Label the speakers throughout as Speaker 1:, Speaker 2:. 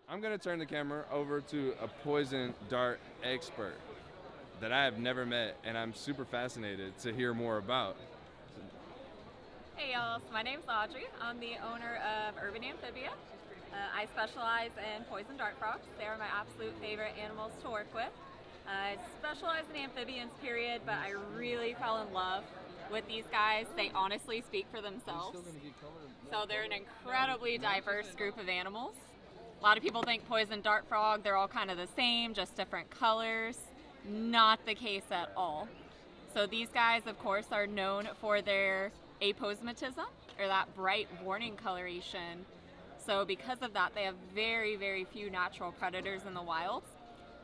Speaker 1: I'm going to turn the camera over to a poison dart expert that I have never met, and I'm super fascinated to hear more about.
Speaker 2: Hey y'all, so my name's Audrey. I'm the owner of Urban Amphibia. I specialize in poison dart frogs. They are my absolute favorite animals to work with. I specialize in amphibians, period, but I really fell in love with these guys. They honestly speak for themselves. So they're an incredibly diverse group of animals. A lot of people think poison dart frog, they're all kind of the same, just different colors. Not the case at all. So these guys, of course, are known for their aposematism, or that bright warning coloration. So because of that, they have very, very few natural predators in the wild.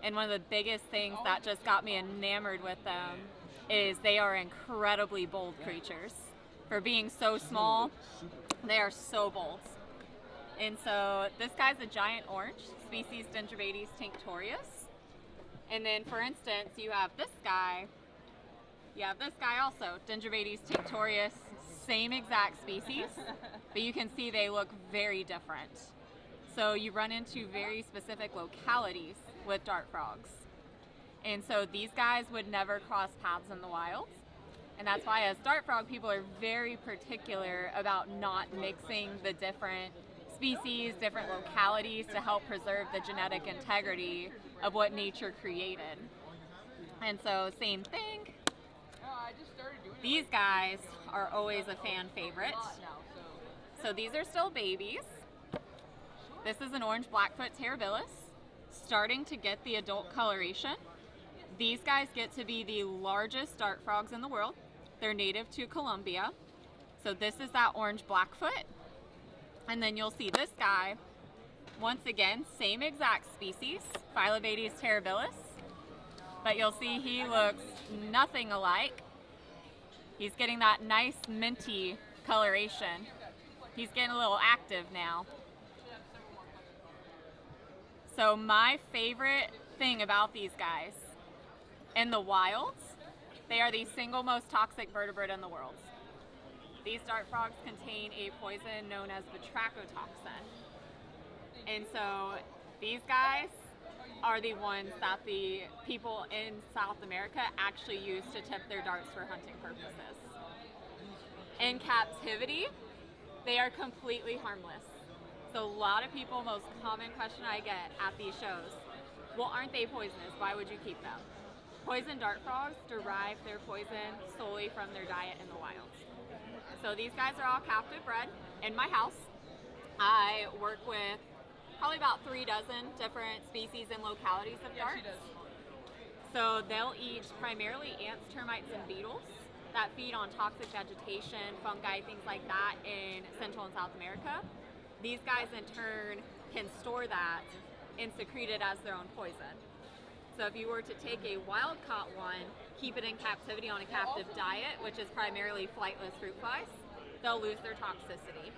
Speaker 2: And one of the biggest things that just got me enamored with them is they are incredibly bold creatures. For being so small, they are so bold. And so this guy's a giant orange, species Dendrobates tinctorius. And then, for instance, you have this guy. You have this guy also, Dendrobates tinctorius, same exact species, but you can see they look very different. So you run into very specific localities with dart frogs. And so these guys would never cross paths in the wild. And that's why as dart frog people are very particular about not mixing the different species, different localities to help preserve the genetic integrity of what nature created. And so same thing. These guys are always a fan favorite. So these are still babies. This is an orange Blackfoot terribilis, starting to get the adult coloration. These guys get to be the largest dart frogs in the world. They're native to Colombia. So this is that orange Blackfoot. And then you'll see this guy, once again, same exact species, Wildebeasttx terribilis. But you'll see he looks nothing alike. He's getting that nice minty coloration. He's getting a little active now. So my favorite thing about these guys, in the wild, they are the single most toxic vertebrate in the world. These dart frogs contain a poison known as batrachotoxin. And so these guys are the ones that the people in South America actually use to tip their darts for hunting purposes. In captivity, they are completely harmless. So a lot of people, most common question I get at these shows, well, aren't they poisonous? Why would you keep them? Poison dart frogs derive their poison solely from their diet in the wild. So these guys are all captive bred in my house. I work with probably about 3 dozen different species and localities of darts. So they'll eat primarily ants, termites, and beetles that feed on toxic vegetation, fungi, things like that in Central and South America. These guys in turn can store that and secrete it as their own poison. So if you were to take a wild caught one, keep it in captivity on a captive diet, which is primarily flightless fruit flies, they'll lose their toxicity.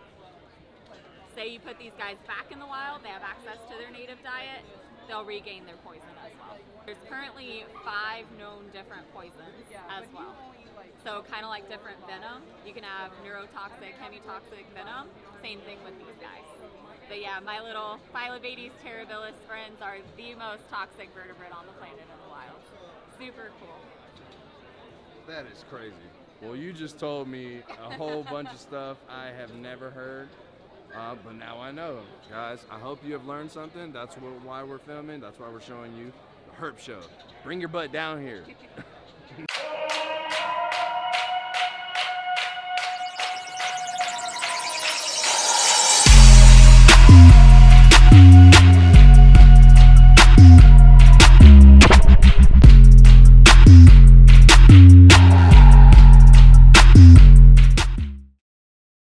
Speaker 2: Say you put these guys back in the wild, they have access to their native diet, they'll regain their poison as well. There's currently 5 known different poisons as well. So kind of like different venom, you can have neurotoxic, hemitoxic venom, same thing with these guys. But yeah, my little Wildebeasttx terribilis friends are the most toxic vertebrate on the planet in the wild. Super cool.
Speaker 1: That is crazy. Well, you just told me a whole bunch of stuff I have never heard, but now I know. Guys, I hope you have learned something. That's why we're filming. That's why we're showing you the Herp Show. Bring your butt down here.